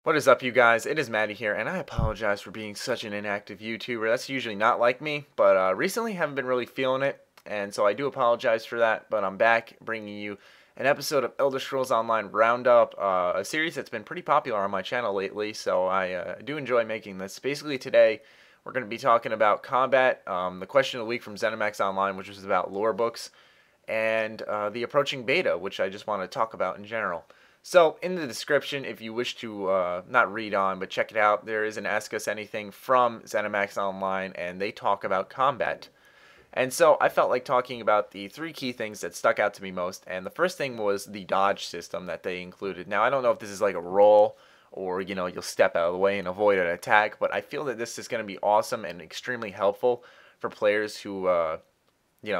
What is up, you guys? It is Maddie here, and I apologize for being such an inactive YouTuber. That's usually not like me, but recently haven't been really feeling it, and so I do apologize for that. But I'm back bringing you an episode of Elder Scrolls Online Roundup, a series that's been pretty popular on my channel lately, so I do enjoy making this. Basically, today we're going to be talking about combat, the question of the week from ZeniMax Online, which was about lore books, and the approaching beta, which I just want to talk about in general. So, in the description, if you wish to not read on, but check it out, there is an Ask Us Anything from ZeniMax Online, and they talk about combat. And so, I felt like talking about the three key things that stuck out to me most, and the first thing was the dodge system that they included. Now, I don't know if this is like a roll, or, you'll step out of the way and avoid an attack, but I feel that this is going to be awesome and extremely helpful for players who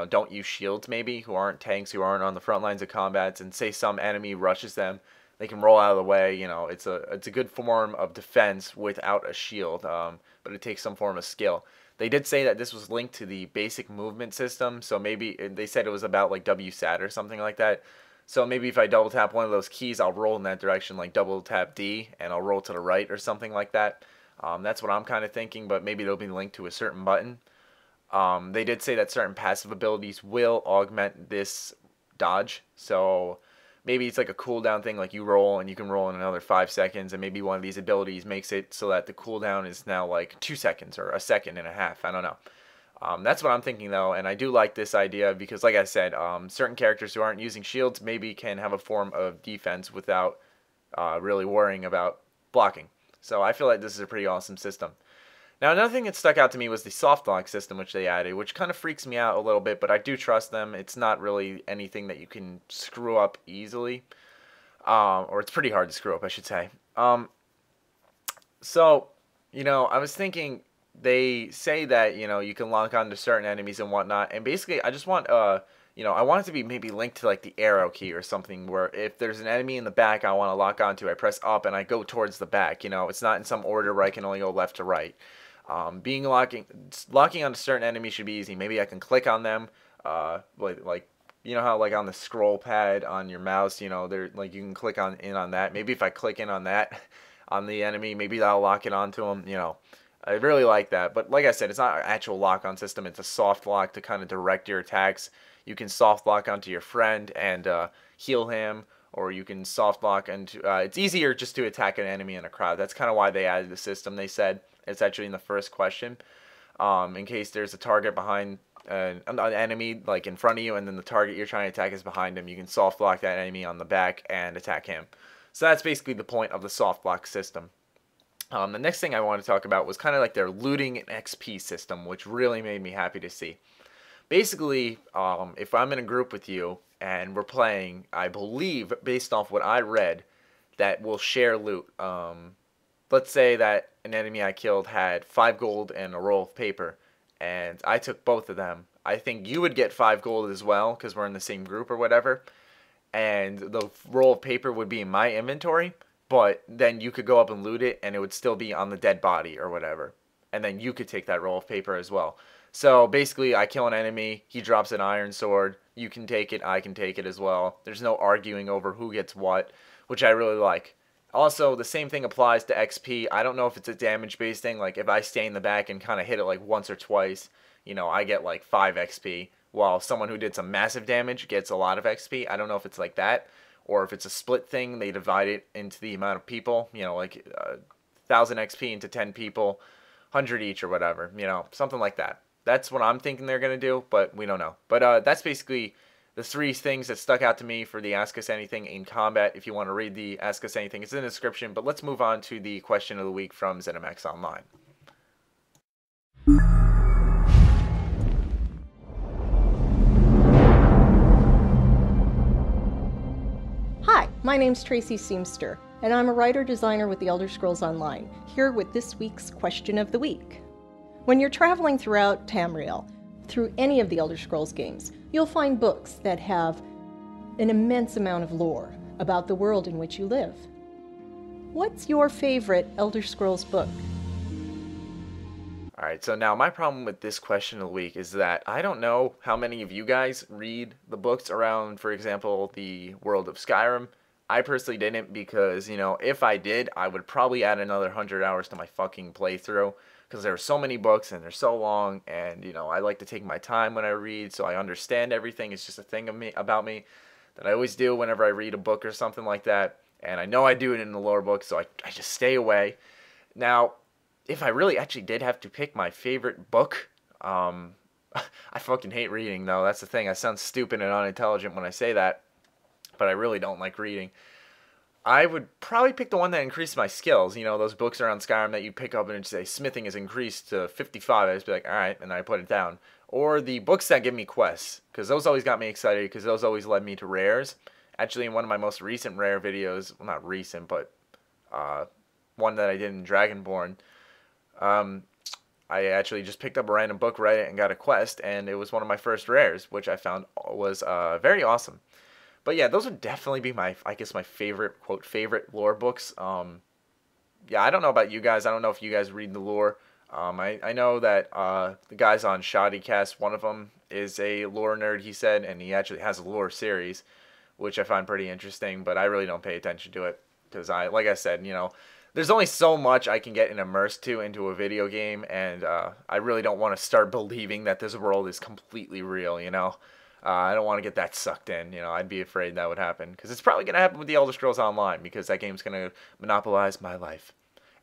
don't use shields maybe, who aren't tanks, who aren't on the front lines of combats, and say some enemy rushes them, they can roll out of the way. It's a good form of defense without a shield, but it takes some form of skill. They did say that this was linked to the basic movement system, so maybe they said it was about like WSAT or something like that. So maybe if I double tap one of those keys, I'll roll in that direction, like double tap D, and I'll roll to the right or something like that. That's what I'm kind of thinking, but maybe it'll be linked to a certain button. They did say that certain passive abilities will augment this dodge. So maybe it's like a cooldown thing, like you roll and you can roll in another 5 seconds, and maybe one of these abilities makes it so that the cooldown is now like 2 seconds or a second and a half. I don't know. That's what I'm thinking though, and I do like this idea because, like I said, certain characters who aren't using shields maybe can have a form of defense without really worrying about blocking. So I feel like this is a pretty awesome system. Now, another thing that stuck out to me was the soft lock system which they added, which kind of freaks me out a little bit, but I do trust them. It's not really anything that you can screw up easily, or it's pretty hard to screw up, I should say. So, I was thinking they say that, you can lock onto certain enemies and whatnot, and basically I just want, I want it to be maybe linked to like the arrow key or something, where if there's an enemy in the back I want to lock onto, I press up and I go towards the back. It's not in some order where I can only go left to right. Locking onto certain enemies should be easy. Maybe I can click on them, like how like on the scroll pad on your mouse, there like you can click on that. Maybe if I click in on that on the enemy, maybe that'll lock it onto them. I really like that. But like I said, it's not an actual lock-on system. It's a soft lock to kind of direct your attacks. You can soft lock onto your friend and heal him, or you can soft lock into. It's easier just to attack an enemy in a crowd. That's kind of why they added the system. They said it's actually in the first question. In case there's a target behind an enemy like in front of you, and then the target you're trying to attack is behind him, you can soft lock that enemy on the back and attack him. So that's basically the point of the soft lock system. The next thing I want to talk about was kind of like their looting and XP system, which really made me happy to see. Basically, if I'm in a group with you and we're playing, I believe, based off what I read, that we'll share loot. Let's say that an enemy I killed had 5 gold and a roll of paper, and I took both of them. I think you would get 5 gold as well, because we're in the same group or whatever, and the roll of paper would be in my inventory, but then you could go up and loot it, and it would still be on the dead body or whatever, and then you could take that roll of paper as well. So basically, I kill an enemy, he drops an iron sword, you can take it, I can take it as well. There's no arguing over who gets what, which I really like. Also, the same thing applies to XP. I don't know if it's a damage-based thing, like if I stay in the back and kind of hit it like once or twice, I get like 5 XP, while someone who did some massive damage gets a lot of XP. I don't know if it's like that, or if it's a split thing, they divide it into the amount of people, like 1,000 XP into 10 people, 100 each or whatever, something like that. That's what I'm thinking they're going to do, but we don't know. But that's basically the 3 things that stuck out to me for the Ask Us Anything in combat. If you want to read the Ask Us Anything, it's in the description. But let's move on to the question of the week from ZeniMax Online. Hi, my name's Tracy Seamster, and I'm a writer-designer with the Elder Scrolls Online, here with this week's Question of the Week. When you're traveling throughout Tamriel, through any of the Elder Scrolls games, you'll find books that have an immense amount of lore about the world in which you live. What's your favorite Elder Scrolls book? Alright, so now my problem with this question of the week is that I don't know how many of you guys read the books around, for example, the world of Skyrim. I personally didn't because, you know, if I did, I would probably add another 100 hours to my fucking playthrough because there are so many books and they're so long, and, you know, I like to take my time when I read so I understand everything. It's just a thing of me, about me, that I always do whenever I read a book or something like that, and I know I do it in the lore book, so I just stay away. Now, if I really actually did have to pick my favorite book, I fucking hate reading, though. That's the thing. I sound stupid and unintelligent when I say that, but I really don't like reading. I would probably pick the one that increased my skills. You know, those books around Skyrim that you pick up and it say smithing is increased to 55. I just be like, all right, and I put it down. Or the books that give me quests, because those always got me excited, because those always led me to rares. Actually, in one of my most recent rare videos, well, not recent, but one that I did in Dragonborn, I actually just picked up a random book, read it, and got a quest, and it was one of my first rares, which I found was very awesome. But yeah, those would definitely be my, I guess, my favorite, quote, favorite lore books. Yeah, I don't know about you guys. I don't know if you guys read the lore. I know that the guys on Shoddycast, one of them is a lore nerd, he said, and he actually has a lore series, which I find pretty interesting, but I really don't pay attention to it, because like I said, you know, there's only so much I can get immersed into a video game, and I really don't want to start believing that this world is completely real, you know. I don't want to get that sucked in, you know. I'd be afraid that would happen, because it's probably going to happen with the Elder Scrolls Online, because that game's going to monopolize my life.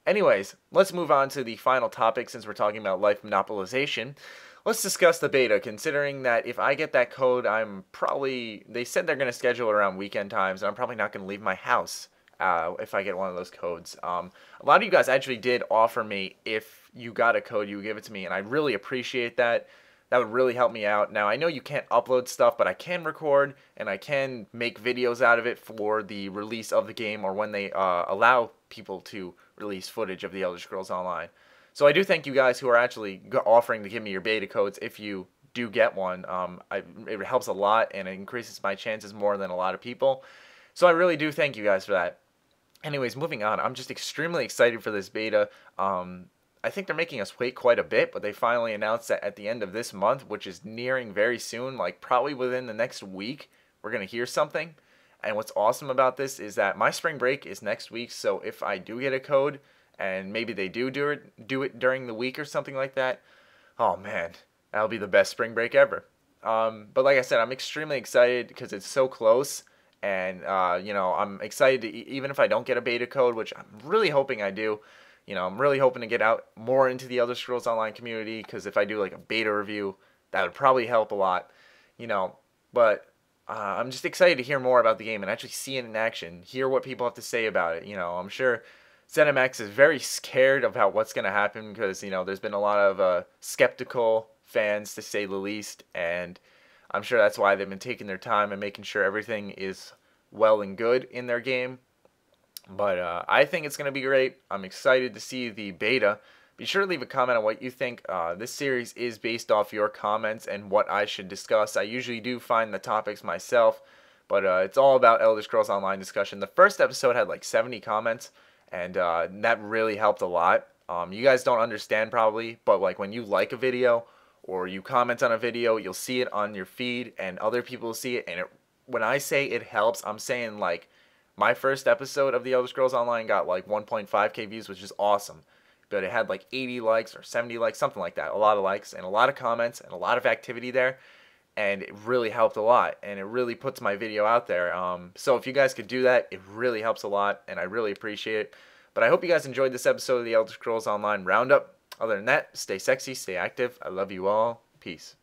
Anyways, let's move on to the final topic, since we're talking about life monopolization. Let's discuss the beta, considering that if I get that code, they said they're going to schedule it around weekend times, and I'm probably not going to leave my house if I get one of those codes. A lot of you guys actually did offer me, if you got a code, you would give it to me, and I really appreciate that. That would really help me out. Now, I know you can't upload stuff, but I can record, and I can make videos out of it for the release of the game, or when they allow people to release footage of the Elder Scrolls Online. So I do thank you guys who are actually offering to give me your beta codes if you do get one. It helps a lot, and it increases my chances more than a lot of people. So I really do thank you guys for that. Anyways, moving on. I'm just extremely excited for this beta. I think they're making us wait quite a bit, but they finally announced that at the end of this month, which is nearing very soon, like probably within the next week, we're going to hear something. And what's awesome about this is that my spring break is next week, so if I do get a code, and maybe they do it during the week or something like that, oh man, that'll be the best spring break ever. But like I said, I'm extremely excited because it's so close, and you know, I'm excited to, even if I don't get a beta code, which I'm really hoping I do. You know, I'm really hoping to get out more into the Elder Scrolls Online community, because if I do like a beta review, that would probably help a lot, you know. But I'm just excited to hear more about the game and actually see it in action, hear what people have to say about it. You know, I'm sure ZeniMax is very scared about what's going to happen, because, you know, there's been a lot of skeptical fans, to say the least, and I'm sure that's why they've been taking their time and making sure everything is well and good in their game. But I think it's going to be great. I'm excited to see the beta. Be sure to leave a comment on what you think. This series is based off your comments and what I should discuss. I usually do find the topics myself, but it's all about Elder Scrolls Online discussion. The first episode had like 70 comments, and that really helped a lot. You guys don't understand probably, but like when you like a video or you comment on a video, you'll see it on your feed and other people will see it. And when I say it helps, I'm saying like, my first episode of the Elder Scrolls Online got like 1.5k views, which is awesome. But it had like 80 likes or 70 likes, something like that. A lot of likes and a lot of comments and a lot of activity there. And it really helped a lot. And it really puts my video out there. So if you guys could do that, it really helps a lot. And I really appreciate it. But I hope you guys enjoyed this episode of the Elder Scrolls Online Roundup. Other than that, stay sexy, stay active. I love you all. Peace.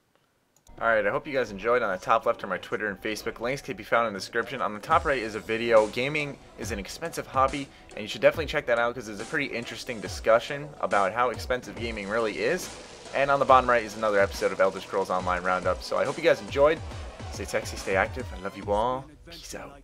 Alright, I hope you guys enjoyed. On the top left are my Twitter and Facebook. Links can be found in the description. On the top right is a video. Gaming is an expensive hobby, and you should definitely check that out because it's a pretty interesting discussion about how expensive gaming really is. And on the bottom right is another episode of Elder Scrolls Online Roundup. So I hope you guys enjoyed. Stay sexy, stay active. I love you all. Peace out.